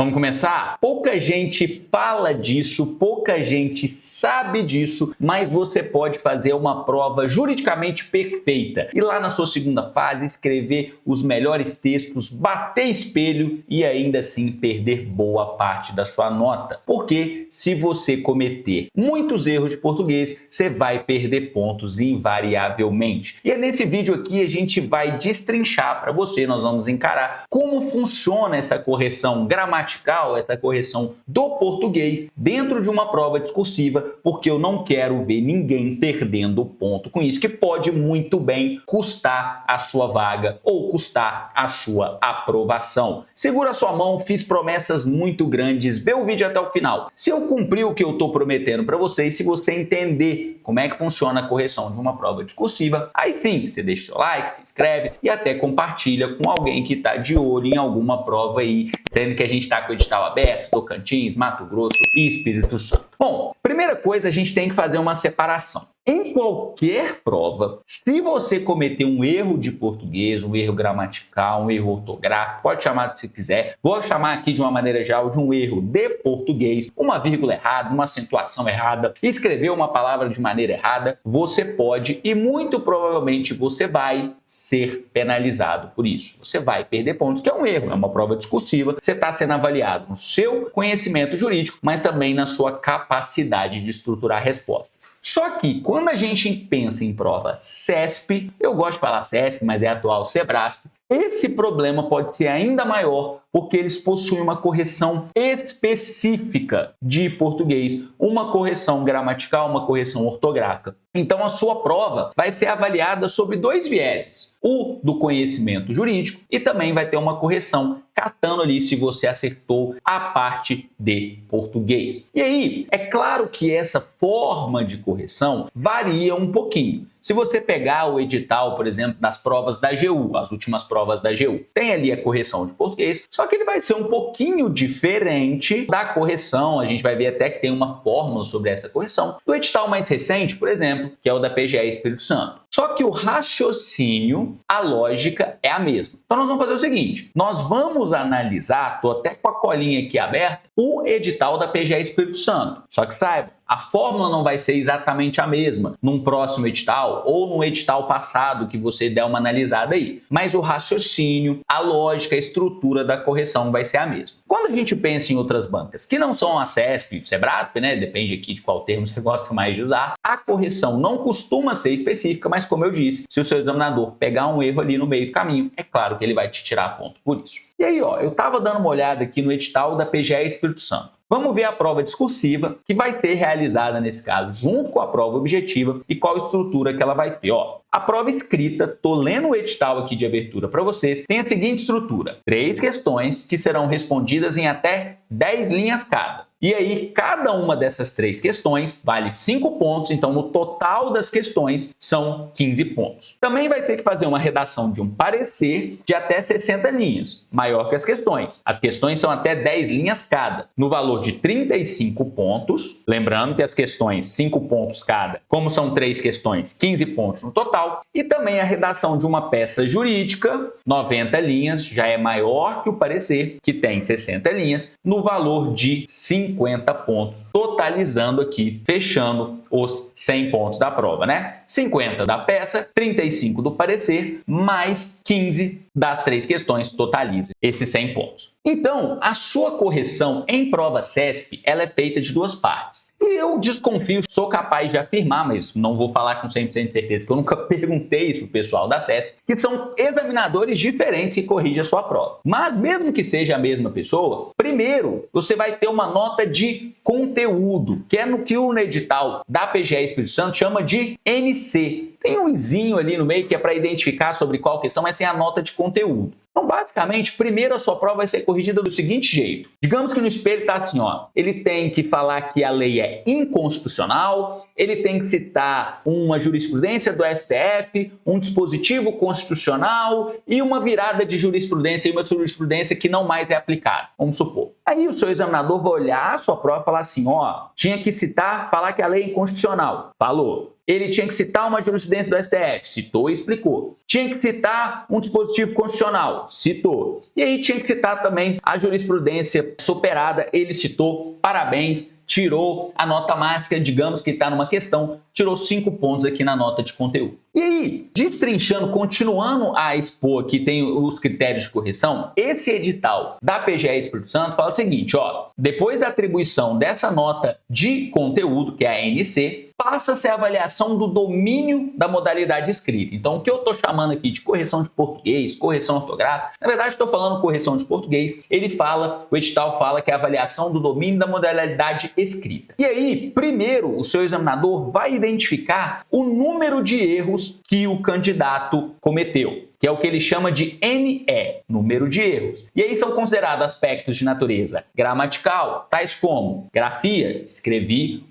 Vamos começar? Pouca gente fala disso, pouca gente sabe disso, mas você pode fazer uma prova juridicamente perfeita. E lá na sua segunda fase, escrever os melhores textos, bater espelho e ainda assim perder boa parte da sua nota. Porque se você cometer muitos erros de português, você vai perder pontos invariavelmente. E é nesse vídeo aqui a gente vai destrinchar para você, nós vamos encarar como funciona essa correção gramatical, essa correção do português dentro de uma prova discursiva, porque eu não quero ver ninguém perdendo ponto com isso, que pode muito bem custar a sua vaga ou custar a sua aprovação. Segura sua mão, fiz promessas muito grandes, vê o vídeo até o final. Se eu cumprir o que eu estou prometendo para vocês, se você entender como é que funciona a correção de uma prova discursiva, aí sim, você deixa seu like, se inscreve e até compartilha com alguém que está de olho em alguma prova aí, sendo que a gente está com o edital aberto, Tocantins, Mato Grosso e Espírito Santo. Bom, primeira coisa, a gente tem que fazer uma separação. Em qualquer prova, se você cometer um erro de português, um erro gramatical, um erro ortográfico, pode chamar do que você quiser, vou chamar aqui de uma maneira geral de um erro de português, uma vírgula errada, uma acentuação errada, escrever uma palavra de maneira errada, você pode e muito provavelmente você vai ser penalizado por isso. Você vai perder pontos, que é um erro, é uma prova discursiva, você está sendo avaliado no seu conhecimento jurídico, mas também na sua capacidade de estruturar respostas. Só que quando a gente pensa em prova CESP, eu gosto de falar CESP, mas é atual Sebrasp, esse problema pode ser ainda maior porque eles possuem uma correção específica de português, uma correção gramatical, uma correção ortográfica. Então a sua prova vai ser avaliada sobre dois vieses, o do conhecimento jurídico e também vai ter uma correção catando ali se você acertou a parte de português. E aí, é claro que essa forma de correção varia um pouquinho. Se você pegar o edital, por exemplo, das provas da AGU, as últimas provas da AGU, tem ali a correção de português, só que ele vai ser um pouquinho diferente da correção, a gente vai ver até que tem uma fórmula sobre essa correção, do edital mais recente, por exemplo, que é o da PGE Espírito Santo. Só que o raciocínio, a lógica é a mesma. Então nós vamos fazer o seguinte, nós vamos analisar, estou até com a colinha aqui aberta, o edital da PGE Espírito Santo. Só que saiba, a fórmula não vai ser exatamente a mesma num próximo edital ou num edital passado que você der uma analisada aí. Mas o raciocínio, a lógica, a estrutura da correção vai ser a mesma. Quando a gente pensa em outras bancas que não são a CESP, o Sebrasp, né? Depende aqui de qual termo você gosta mais de usar, a correção não costuma ser específica, mas como eu disse, se o seu examinador pegar um erro ali no meio do caminho, é claro que ele vai te tirar ponto por isso. E aí, ó, eu estava dando uma olhada aqui no edital da PGE Espírito Santo. Vamos ver a prova discursiva, que vai ser realizada nesse caso junto com a prova objetiva e qual estrutura que ela vai ter. Ó, a prova escrita, tô lendo o edital aqui de abertura para vocês, tem a seguinte estrutura: 3 questões que serão respondidas em até 10 linhas cada. E aí, cada uma dessas 3 questões vale 5 pontos, então no total das questões são 15 pontos. Também vai ter que fazer uma redação de um parecer de até 60 linhas, maior que as questões. As questões são até 10 linhas cada, no valor de 35 pontos. Lembrando que as questões, 5 pontos cada, como são 3 questões, 15 pontos no total. E também a redação de uma peça jurídica, 90 linhas, já é maior que o parecer, que tem 60 linhas, no valor de 50 pontos, totalizando aqui, fechando os 100 pontos da prova, né? 50 da peça, 35 do parecer, mais 15 das 3 questões totaliza esses 100 pontos. Então, a sua correção em prova CESP, ela é feita de 2 partes. E eu desconfio, sou capaz de afirmar, mas não vou falar com 100% de certeza, que eu nunca perguntei isso pro pessoal da CESP, que são examinadores diferentes que corrigem a sua prova. Mas mesmo que seja a mesma pessoa, primeiro você vai ter uma nota de conteúdo, que é no que o edital da PGE Espírito Santo chama de NC. Tem um izinho ali no meio que é para identificar sobre qual questão, mas tem a nota de conteúdo. Então, basicamente, primeiro a sua prova vai ser corrigida do seguinte jeito. Digamos que no espelho está assim, ó. Ele tem que falar que a lei é inconstitucional, ele tem que citar uma jurisprudência do STF, um dispositivo constitucional e uma virada de jurisprudência e uma jurisprudência que não mais é aplicada, vamos supor. Aí o seu examinador vai olhar a sua prova e falar assim, ó, tinha que citar, falar que a lei é inconstitucional. Falou. ele tinha que citar uma jurisprudência do STF, citou e explicou. Tinha que citar um dispositivo constitucional, citou. E aí tinha que citar também a jurisprudência superada, ele citou, parabéns, tirou a nota máxima, digamos que está numa questão, tirou 5 pontos aqui na nota de conteúdo. E aí, destrinchando, continuando a expor aqui, tem os critérios de correção, esse edital da PGE Espírito Santo fala o seguinte, ó, depois da atribuição dessa nota de conteúdo, que é a NC, passa-se a avaliação do domínio da modalidade escrita. Então, o que eu estou chamando aqui de correção de português, correção ortográfica, na verdade estou falando correção de português, o edital fala que é a avaliação do domínio da modalidade escrita. E aí, primeiro, o seu examinador vai identificar o número de erros que o candidato cometeu, que é o que ele chama de NE, número de erros. E aí são considerados aspectos de natureza gramatical, tais como grafia, escrevi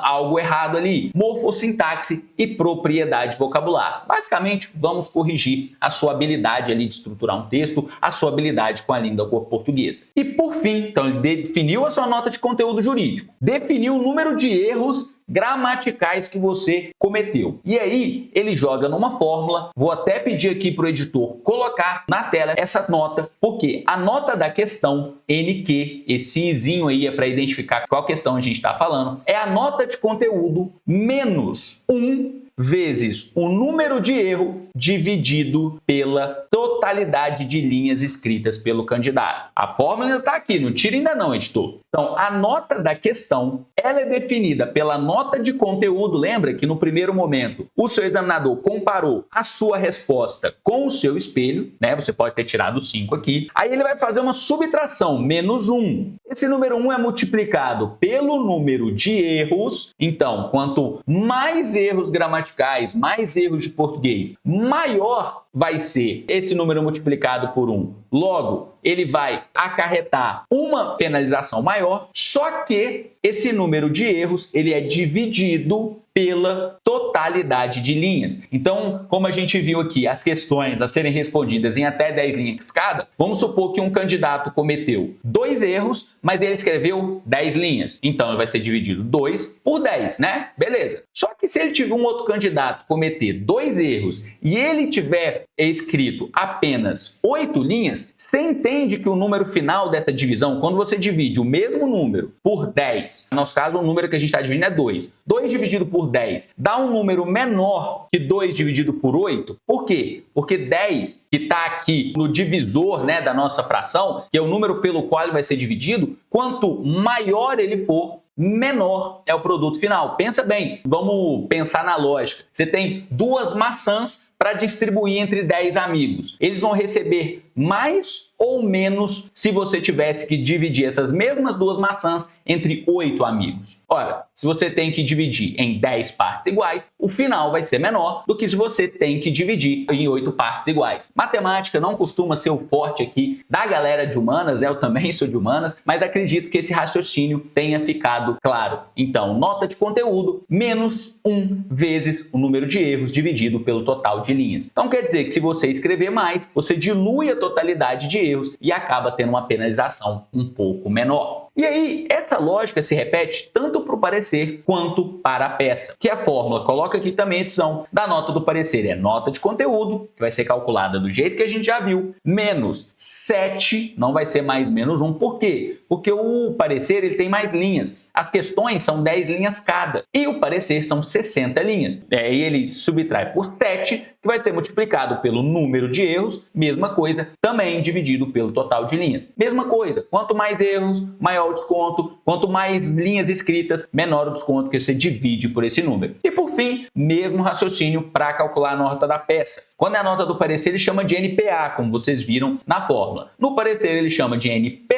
algo errado ali, morfossintaxe e propriedade vocabular. Basicamente, vamos corrigir a sua habilidade ali de estruturar um texto, a sua habilidade com a língua portuguesa. E por fim, então ele definiu a sua nota de conteúdo jurídico, definiu o número de erros gramaticais que você cometeu. E aí, ele joga numa fórmula, vou até pedir aqui para o editor colocar na tela essa nota, porque a nota da questão NQ, esse izinho aí é para identificar qual questão a gente está falando, é a nota de conteúdo menos 1 vezes o número de erro dividido pela totalidade de linhas escritas pelo candidato. A fórmula ainda está aqui, não tira ainda não, editor. Então, a nota da questão, ela é definida pela nota de conteúdo. Lembra que no primeiro momento o seu examinador comparou a sua resposta com o seu espelho, né? Você pode ter tirado 5 aqui. Aí ele vai fazer uma subtração, menos 1. Esse número 1 é multiplicado pelo número de erros. Então, quanto mais erros gramaticais, mais erros de português, maior vai ser esse número multiplicado por 1. Logo, ele vai acarretar uma penalização maior, só que esse número de erros ele é dividido pela totalidade de linhas. Então, como a gente viu aqui, as questões a serem respondidas em até 10 linhas cada, vamos supor que um candidato cometeu 2 erros, mas ele escreveu 10 linhas. Então, vai ser dividido 2 por 10, né? Beleza. Só que se ele tiver um outro candidato cometer 2 erros e ele tiver escrito apenas 8 linhas, você entende que o número final dessa divisão, quando você divide o mesmo número por 10, no nosso caso o número que a gente está dividindo é 2. 2 dividido por 10 dá um número menor que 2 dividido por 8. Por quê? Porque 10, que está aqui no divisor, né, da nossa fração, que é o número pelo qual ele vai ser dividido, quanto maior ele for, menor é o produto final. Pensa bem, vamos pensar na lógica. Você tem 2 maçãs para distribuir entre 10 amigos. Eles vão receber mais ou menos se você tivesse que dividir essas mesmas 2 maçãs entre 8 amigos. Ora, se você tem que dividir em 10 partes iguais, o final vai ser menor do que se você tem que dividir em 8 partes iguais. Matemática não costuma ser o forte aqui da galera de humanas, eu também sou de humanas, mas acredito que esse raciocínio tenha ficado claro. Então, nota de conteúdo menos 1 vezes o número de erros dividido pelo total de linhas. Então, quer dizer que se você escrever mais, você dilui a totalidade de erros e acaba tendo uma penalização um pouco menor. E aí, essa lógica se repete tanto para o parecer quanto para a peça. Que a fórmula, coloca aqui também a edição da nota do parecer, é nota de conteúdo, que vai ser calculada do jeito que a gente já viu, menos 7, não vai ser mais menos 1. Por quê? Porque o parecer ele tem mais linhas. As questões são 10 linhas cada e o parecer são 60 linhas. Aí ele subtrai por 7, que vai ser multiplicado pelo número de erros, mesma coisa, também dividido pelo total de linhas. Mesma coisa, quanto mais erros, maior o desconto, quanto mais linhas escritas, menor o desconto que você divide por esse número. E por fim, mesmo raciocínio para calcular a nota da peça. Quando é a nota do parecer, ele chama de NPA, como vocês viram na fórmula. No parecer, ele chama de NPE,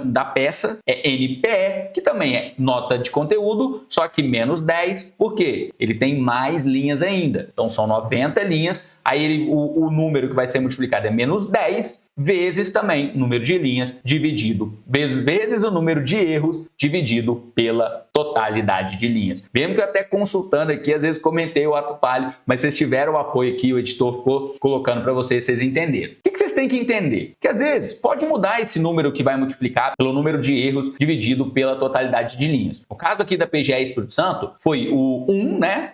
da peça é NPE, que também é nota de conteúdo, só que menos 10, por quê? Ele tem mais linhas ainda. Então, são 90 linhas, aí o número que vai ser multiplicado é menos 10, vezes também o número de linhas dividido, vezes o número de erros dividido pela totalidade de linhas. Mesmo que eu até consultando aqui, às vezes comentei o ato falho, mas vocês tiveram o apoio aqui, o editor ficou colocando para vocês entenderem. O que vocês têm que entender? Que às vezes pode mudar esse número que vai multiplicar pelo número de erros dividido pela totalidade de linhas. No caso aqui da PGE Espírito Santo, foi o 1, né,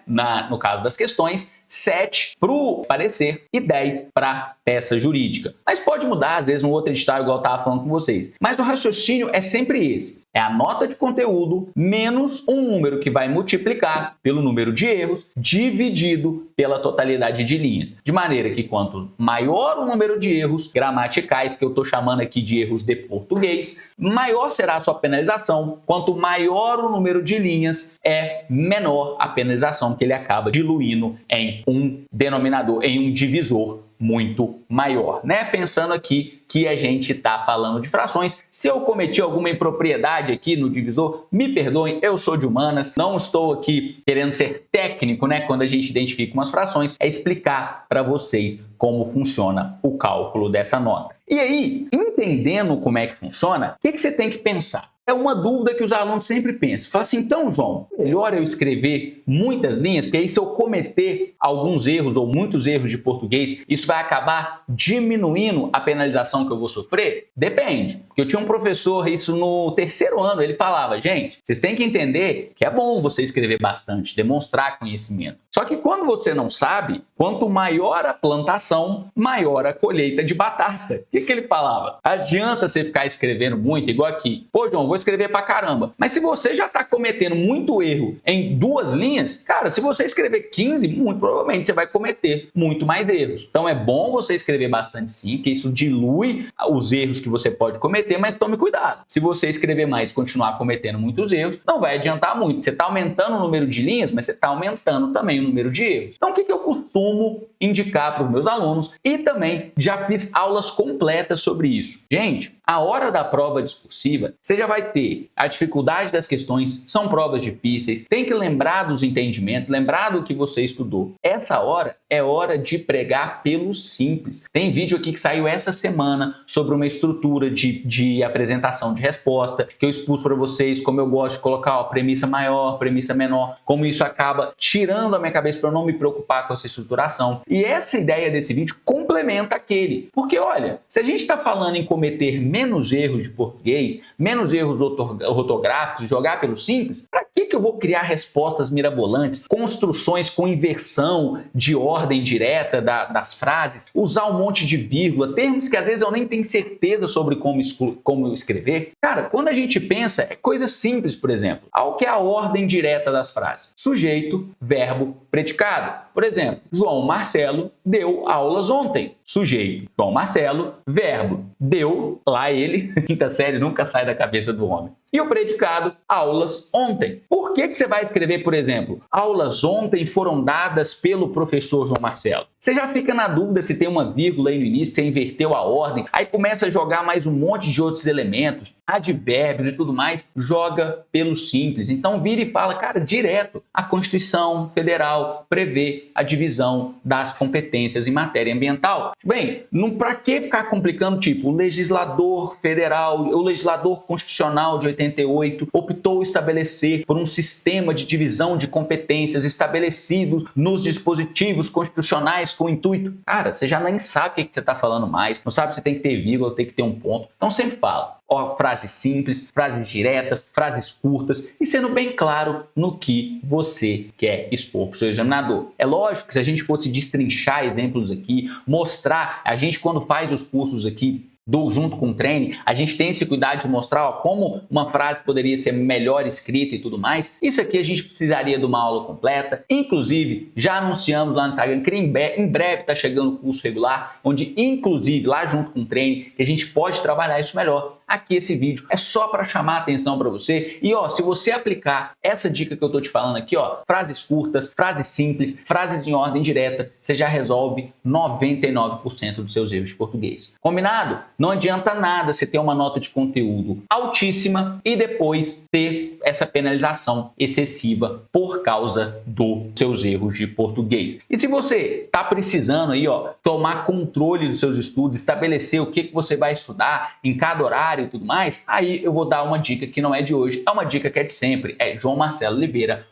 no caso das questões, 7 para o parecer e 10 para a peça jurídica. Mas pode mudar, às vezes, um outro edital, igual eu estava falando com vocês. Mas o raciocínio é sempre esse. É a nota de conteúdo menos um número que vai multiplicar pelo número de erros dividido pela totalidade de linhas. De maneira que quanto maior o número de erros gramaticais, que eu estou chamando aqui de erros de português, maior será a sua penalização. Quanto maior o número de linhas, é menor a penalização, que ele acaba diluindo em um denominador, em um divisor muito maior, né? Pensando aqui que a gente está falando de frações. Se eu cometi alguma impropriedade aqui no divisor, me perdoem, eu sou de humanas, não estou aqui querendo ser técnico, né? Quando a gente identifica umas frações, é explicar para vocês como funciona o cálculo dessa nota. E aí, entendendo como é que funciona, o que você tem que pensar? É uma dúvida que os alunos sempre pensam. Fala assim, então, João, melhor eu escrever muitas linhas, porque aí se eu cometer alguns erros ou muitos erros de português, isso vai acabar diminuindo a penalização que eu vou sofrer? Depende. Porque eu tinha um professor, isso no terceiro ano, ele falava, gente, vocês têm que entender que é bom você escrever bastante, demonstrar conhecimento. Só que quando você não sabe, quanto maior a plantação, maior a colheita de batata. O que ele falava? Adianta você ficar escrevendo muito, igual aqui. Pô, João, vou escrever pra caramba. Mas se você já está cometendo muito erro em 2 linhas, cara, se você escrever 15, muito provavelmente você vai cometer muito mais erros. Então é bom você escrever bastante sim, porque isso dilui os erros que você pode cometer, mas tome cuidado. Se você escrever mais e continuar cometendo muitos erros, não vai adiantar muito. Você está aumentando o número de linhas, mas você está aumentando também o número de erros. Então o que eu costumo indicar para os meus alunos? E também já fiz aulas completas sobre isso. Gente, a hora da prova discursiva, você já vai ter a dificuldade das questões, são provas difíceis, tem que lembrar dos entendimentos, lembrar do que você estudou. Essa hora é hora de pregar pelo simples. Tem vídeo aqui que saiu essa semana sobre uma estrutura de apresentação de resposta, que eu expus para vocês como eu gosto de colocar premissa maior, premissa menor, como isso acaba tirando a minha cabeça para eu não me preocupar com essa estruturação. E essa ideia desse vídeo complementa aquele. Porque, olha, se a gente está falando em cometer menos erros de português, menos erros ortográficos, jogar pelo simples, para que eu vou criar respostas mirabolantes, construções com inversão de ordem direta das frases, usar um monte de vírgula, termos que às vezes eu nem tenho certeza sobre como escrever? Cara, quando a gente pensa, é coisa simples, por exemplo. Qual que é a ordem direta das frases? Sujeito, verbo, predicado. Por exemplo, João Marcelo deu aulas ontem. Sujeito, João Marcelo, verbo, deu, lá ele, quinta série nunca sai da cabeça do homem. E o predicado, aulas ontem. Por que você vai escrever, por exemplo, aulas ontem foram dadas pelo professor João Marcelo? Você já fica na dúvida se tem uma vírgula aí no início, você inverteu a ordem, aí começa a jogar mais um monte de outros elementos, advérbios e tudo mais, joga pelo simples. Então vira e fala, cara, direto, a Constituição Federal prevê a divisão das competências em matéria ambiental. Bem, para que ficar complicando, tipo, o legislador federal, o legislador constitucional de 88 optou estabelecer por um sistema de divisão de competências estabelecidos nos dispositivos constitucionais com o intuito. Cara, você já nem sabe o que você está falando mais, não sabe se tem que ter vírgula, tem que ter um ponto. Então sempre fala. Frases simples, frases diretas, frases curtas e sendo bem claro no que você quer expor para o seu examinador. É lógico que se a gente fosse destrinchar exemplos aqui, mostrar, a gente quando faz os cursos aqui, junto com o treino, a gente tem esse cuidado de mostrar como uma frase poderia ser melhor escrita e tudo mais. Isso aqui a gente precisaria de uma aula completa. Inclusive, já anunciamos lá no Instagram que em breve está chegando o curso regular, onde inclusive lá junto com o treino, que a gente pode trabalhar isso melhor. aqui esse vídeo é só para chamar a atenção para você. E ó, se você aplicar essa dica que eu tô te falando aqui, ó, frases curtas, frases simples, frases em ordem direta, você já resolve 99% dos seus erros de português. Combinado? Não adianta nada você ter uma nota de conteúdo altíssima e depois ter essa penalização excessiva por causa dos seus erros de português. E se você tá precisando aí, ó, tomar controle dos seus estudos, estabelecer o que você vai estudar em cada horário e tudo mais, aí eu vou dar uma dica que não é de hoje, é uma dica que é de sempre, é joaomarceloliveira.com.br.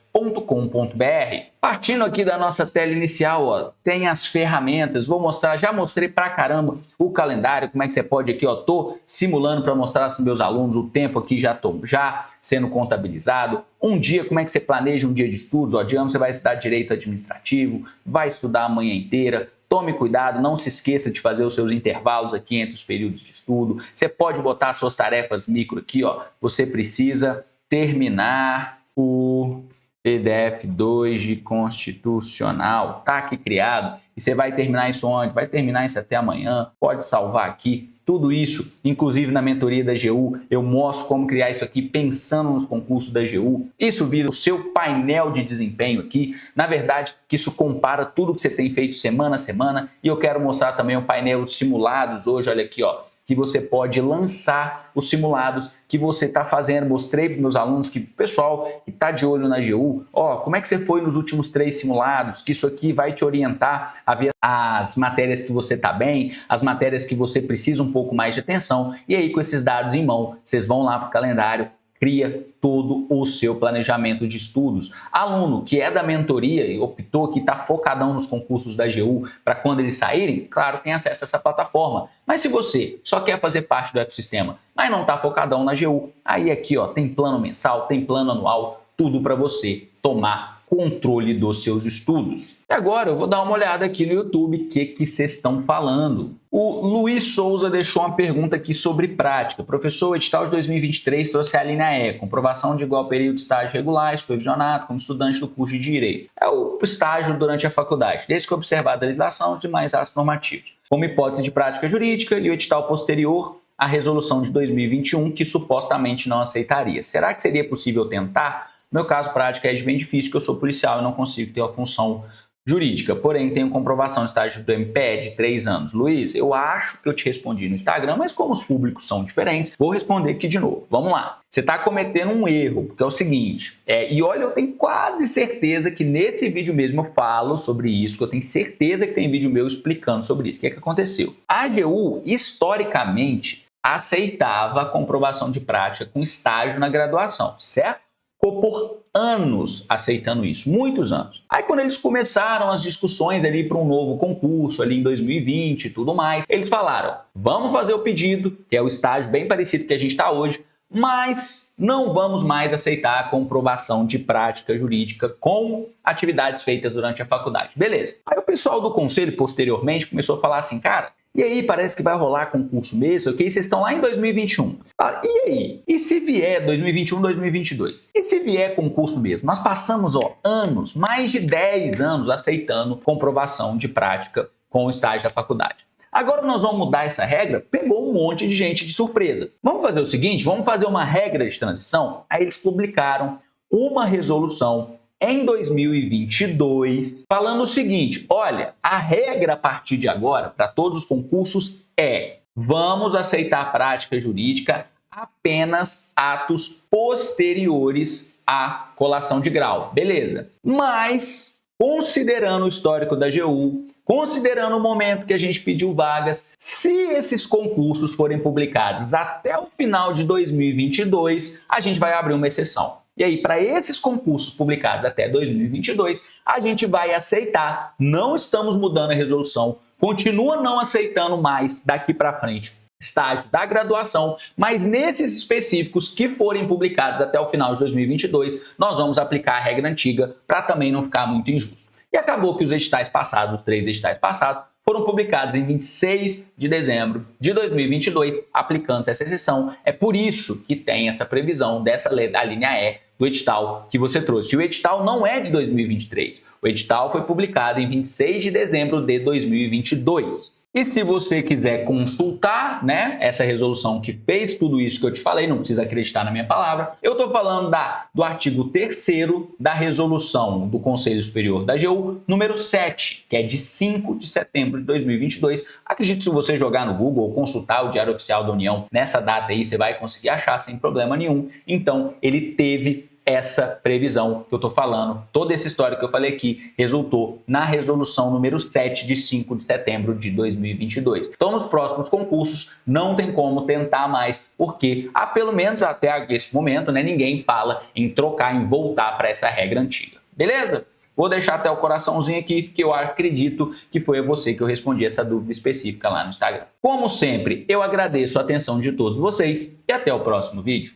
Partindo aqui da nossa tela inicial, ó, tem as ferramentas, vou mostrar, já mostrei pra caramba o calendário, como é que você pode aqui, ó, tô simulando para mostrar para os meus alunos, o tempo aqui já sendo contabilizado, um dia, como é que você planeja um dia de estudos, ó, digamos, você vai estudar direito administrativo, vai estudar a manhã inteira. Tome cuidado, não se esqueça de fazer os seus intervalos aqui entre os períodos de estudo. Você pode botar as suas tarefas micro aqui, ó. Você precisa terminar o PDF 2 de Constitucional. Tá aqui criado. E você vai terminar isso onde? Vai terminar isso até amanhã. Pode salvar aqui. Tudo isso, inclusive na mentoria da AGU, eu mostro como criar isso aqui pensando nos concursos da AGU. Isso vira o seu painel de desempenho aqui. Na verdade, que isso compara tudo que você tem feito semana a semana. E eu quero mostrar também o painel de simulados hoje, olha aqui, ó. Que você pode lançar os simulados que você está fazendo. Mostrei para meus alunos, que o pessoal que está de olho na AGU, ó, como é que você foi nos últimos 3 simulados, que isso aqui vai te orientar a ver as matérias que você está bem, as matérias que você precisa um pouco mais de atenção. E aí, com esses dados em mão, vocês vão lá para o calendário, cria todo o seu planejamento de estudos. Aluno que é da mentoria e optou que está focadão nos concursos da AGU para quando eles saírem, claro, tem acesso a essa plataforma. Mas se você só quer fazer parte do ecossistema, mas não está focadão na AGU, aí aqui, ó, tem plano mensal, tem plano anual, tudo para você tomar controle dos seus estudos. E agora eu vou dar uma olhada aqui no YouTube, o que vocês estão falando. O Luiz Souza deixou uma pergunta aqui sobre prática. Professor, o edital de 2023 trouxe a linha E, comprovação de igual período de estágio regular e supervisionado como estudante do curso de Direito. É o estágio durante a faculdade, desde que observada a legislação de mais atos normativos, como hipótese de prática jurídica, e o edital posterior à resolução de 2021, que supostamente não aceitaria. Será que seria possível tentar? No meu caso, prática é bem difícil, que eu sou policial e não consigo ter uma função jurídica. Porém, tenho comprovação de estágio do MPE de 3 anos. Luiz, eu acho que eu te respondi no Instagram, mas como os públicos são diferentes, vou responder aqui de novo. Vamos lá. Você está cometendo um erro, porque é o seguinte, e olha, eu tenho quase certeza que nesse vídeo mesmo eu falo sobre isso, que eu tenho certeza que tem vídeo meu explicando sobre isso. O que é que aconteceu? A AGU, historicamente, aceitava a comprovação de prática com estágio na graduação, certo? Ficou por anos aceitando isso, muitos anos. Aí quando eles começaram as discussões ali para um novo concurso, ali em 2020 e tudo mais, eles falaram, vamos fazer o pedido, que é o estágio bem parecido que a gente está hoje, mas não vamos mais aceitar a comprovação de prática jurídica com atividades feitas durante a faculdade. Beleza. Aí o pessoal do conselho, posteriormente, começou a falar assim, cara, e aí, parece que vai rolar concurso mesmo, ok? Vocês estão lá em 2021. Ah, e aí? E se vier 2021, 2022? E se vier concurso mesmo? Nós passamos, ó, anos, mais de 10 anos, aceitando comprovação de prática com o estágio da faculdade. Agora nós vamos mudar essa regra? Pegou um monte de gente de surpresa. Vamos fazer o seguinte, vamos fazer uma regra de transição? Aí eles publicaram uma resolução em 2022, falando o seguinte, olha, a regra a partir de agora, para todos os concursos, é vamos aceitar prática jurídica apenas atos posteriores à colação de grau, beleza. Mas, considerando o histórico da AGU, considerando o momento que a gente pediu vagas, se esses concursos forem publicados até o final de 2022, a gente vai abrir uma exceção. E aí, para esses concursos publicados até 2022, a gente vai aceitar, não estamos mudando a resolução, continua não aceitando mais daqui para frente estágio da graduação, mas nesses específicos que forem publicados até o final de 2022, nós vamos aplicar a regra antiga para também não ficar muito injusto. E acabou que os editais passados, os 3 editais passados, foram publicados em 26 de dezembro de 2022, aplicando essa exceção. É por isso que tem essa previsão dessa lei da linha E do edital que você trouxe. E o edital não é de 2023. O edital foi publicado em 26 de dezembro de 2022. E se você quiser consultar, né, essa resolução que fez tudo isso que eu te falei, não precisa acreditar na minha palavra, eu estou falando do artigo 3º da resolução do Conselho Superior da AGU, número 7, que é de 5 de setembro de 2022. Acredito que se você jogar no Google ou consultar o Diário Oficial da União nessa data aí, você vai conseguir achar sem problema nenhum. Então, ele teve essa previsão que eu estou falando, toda essa história que eu falei aqui, resultou na resolução número 7 de 5 de setembro de 2022. Então, nos próximos concursos, não tem como tentar mais, porque, pelo menos até esse momento, né, ninguém fala em trocar, em voltar para essa regra antiga. Beleza? Vou deixar até o coraçãozinho aqui, que eu acredito que foi a você que eu respondi essa dúvida específica lá no Instagram. Como sempre, eu agradeço a atenção de todos vocês e até o próximo vídeo.